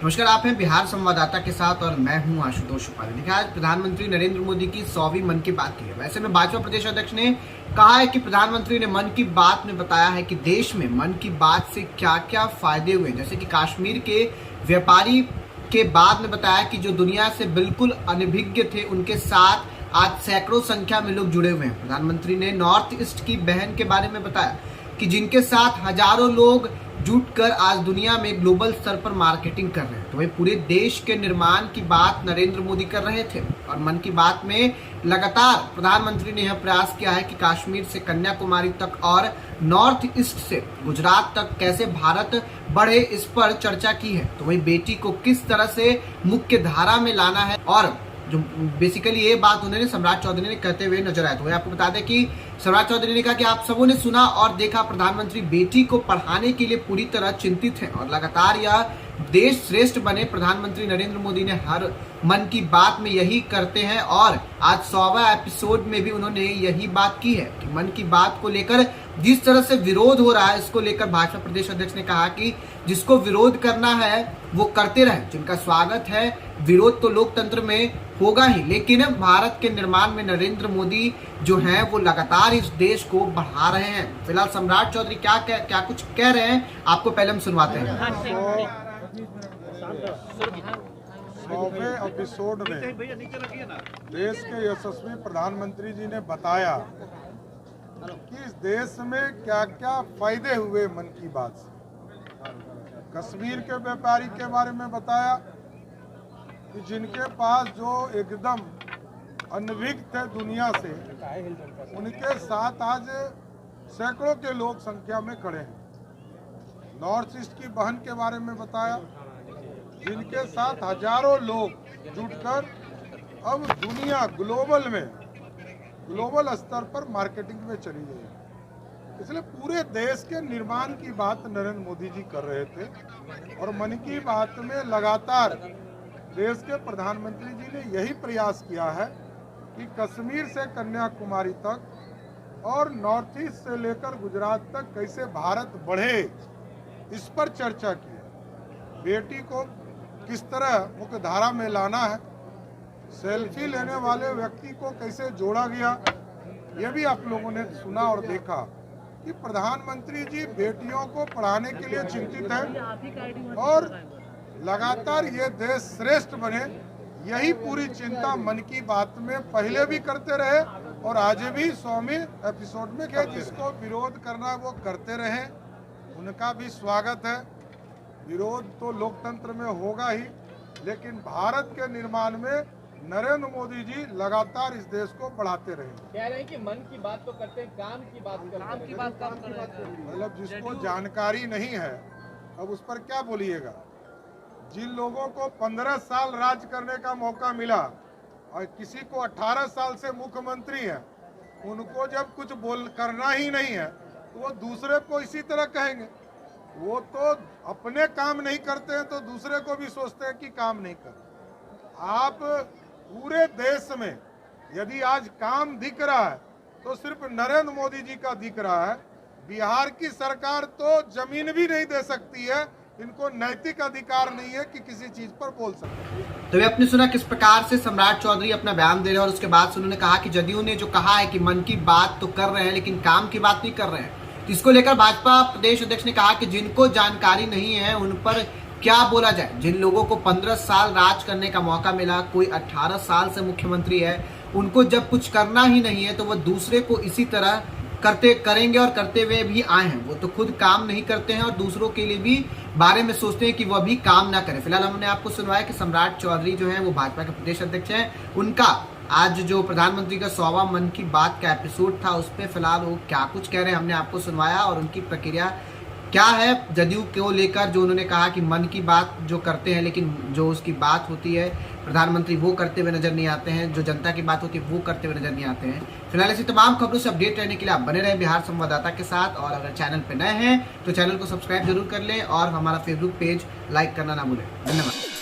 नमस्कार, आप हैं बिहार संवाददाता के साथ और मैं हूं आशुतोष उपाध्याय। देखिए, आज प्रधानमंत्री नरेंद्र मोदी की 100वीं मन की बात की है। वैसे में भाजपा प्रदेश अध्यक्ष ने कहा है कि प्रधानमंत्री ने मन की बात में बताया है कि देश में मन की बात से क्या क्या फायदे हुए, जैसे कि कश्मीर के व्यापारी के बाद में बताया कि जो दुनिया से बिल्कुल अनभिज्ञ थे उनके साथ आज सैकड़ों संख्या में लोग जुड़े हुए हैं। प्रधानमंत्री ने नॉर्थ ईस्ट की बहन के बारे में बताया कि जिनके साथ हजारों लोग जुटकर आज दुनिया में ग्लोबल स्तर पर मार्केटिंग कर रहे हैं। तो वही पूरे देश के निर्माण की बात नरेंद्र मोदी कर रहे थे और मन की बात में लगातार प्रधानमंत्री ने यह प्रयास किया है कि कश्मीर से कन्याकुमारी तक और नॉर्थ ईस्ट से गुजरात तक कैसे भारत बढ़े, इस पर चर्चा की है। तो वही बेटी को किस तरह से मुख्य धारा में लाना है और जो बेसिकली ये बात उन्होंने सम्राट चौधरी ने कहते हुए नजर आया। तो वही आपको बता दें कि सम्राट चौधरी ने कहा कि आप सबों ने सुना और देखा, प्रधानमंत्री बेटी को पढ़ाने के लिए पूरी तरह चिंतित हैं और लगातार यह देश श्रेष्ठ बने। प्रधानमंत्री नरेंद्र मोदी ने हर मन की बात में यही करते हैं और आज 100वां एपिसोड में भी उन्होंने यही बात की है कि मन की बात को लेकर जिस तरह से विरोध हो रहा है, इसको लेकर भाजपा प्रदेश अध्यक्ष ने कहा कि जिसको विरोध करना है वो करते रहे, जिनका स्वागत है। विरोध तो लोकतंत्र में होगा ही, लेकिन भारत के निर्माण में नरेंद्र मोदी जो हैं वो लगातार इस देश को बढ़ा रहे हैं। फिलहाल सम्राट चौधरी क्या कुछ कह रहे हैं, आपको पहले हम सुनवाते हैं। 100वें एपिसोड में देश के यशस्वी प्रधानमंत्री जी ने बताया कि इस देश में क्या क्या फायदे हुए मन की बात से। कश्मीर के व्यापारी के बारे में बताया कि जिनके पास जो एकदम अनभिज्ञ थे दुनिया से, उनके साथ आज सैकड़ों के लोग संख्या में खड़े हैं। नॉर्थ ईस्ट की बहन के बारे में बताया, जिनके साथ हजारों लोग जुटकर अब दुनिया ग्लोबल स्तर पर मार्केटिंग में चली गई है। इसलिए पूरे देश के निर्माण की बात नरेंद्र मोदी जी कर रहे थे और मन की बात में लगातार देश के प्रधानमंत्री जी ने यही प्रयास किया है कि कश्मीर से कन्याकुमारी तक और नॉर्थ ईस्ट से लेकर गुजरात तक कैसे भारत बढ़े, इस पर चर्चा की है। बेटी को किस तरह मुख्य धारा में लाना है, सेल्फी लेने वाले व्यक्ति को कैसे जोड़ा गया, ये भी आप लोगों ने सुना और देखा कि प्रधानमंत्री जी बेटियों को पढ़ाने के लिए चिंतित हैं और लगातार ये देश श्रेष्ठ बने, यही पूरी चिंता मन की बात में पहले भी करते रहे और आज भी 100वें एपिसोड में क्या जिसको विरोध करना वो करते रहे, उनका भी स्वागत है। विरोध तो लोकतंत्र में होगा ही, लेकिन भारत के निर्माण में नरेंद्र मोदी जी लगातार इस देश को बढ़ाते रहे। कह रहे हैं कि मन की बात तो करते हैं, काम की बात करते हैं। मतलब जिसको जानकारी नहीं है अब उस पर क्या बोलिएगा। जिन लोगों को 15 साल राज करने का मौका मिला और किसी को 18 साल से मुख्यमंत्री है, उनको जब कुछ करना ही नहीं है तो वो दूसरे को इसी तरह कहेंगे। वो तो अपने काम नहीं करते हैं तो दूसरे को भी सोचते हैं कि काम नहीं करते। आप पूरे देश में यदि आज काम दिख रहा है तो सिर्फ नरेंद्र मोदी जी का दिख रहा है। बिहार की सरकार तो जमीन भी नहीं दे सकती है, इनको नैतिक अधिकार नहीं है कि किसी चीज पर बोल सकते। तो आपने सुना किस प्रकार से सम्राट चौधरी अपना बयान दे रहे हैं और उसके बाद उन्होंने कहा कि जदयू ने जो कहा है कि मन की बात तो कर रहे हैं लेकिन काम की बात नहीं कर रहे हैं। इसको लेकर भाजपा प्रदेश अध्यक्ष ने कहा कि जिनको जानकारी नहीं है उन पर क्या बोला जाए। जिन लोगों को 15 साल राज करने का मौका मिला, कोई 18 साल से मुख्यमंत्री है, उनको जब कुछ करना ही नहीं है तो वह दूसरे को इसी तरह करेंगे और करते हुए भी आए हैं। वो तो खुद काम नहीं करते हैं और दूसरों के लिए भी बारे में सोचते हैं कि वह भी काम ना करें। फिलहाल हमने आपको सुनवाया कि सम्राट चौधरी जो है वो भाजपा के प्रदेश अध्यक्ष हैं। उनका आज जो प्रधानमंत्री का 100वां मन की बात का एपिसोड था उस पर फिलहाल वो क्या कुछ कह रहे हैं हमने आपको सुनवाया और उनकी प्रक्रिया क्या है जदयू को लेकर। जो उन्होंने कहा कि मन की बात जो करते हैं लेकिन जो उसकी बात होती है प्रधानमंत्री वो करते हुए नजर नहीं आते हैं, जो जनता की बात होती है वो करते हुए नजर नहीं आते हैं। फिलहाल ऐसी तमाम खबरों से अपडेट रहने के लिए आप बने रहें बिहार संवाददाता के साथ और अगर चैनल पर नए हैं तो चैनल को सब्सक्राइब जरूर कर लें और हमारा फेसबुक पेज लाइक करना ना भूलें। धन्यवाद।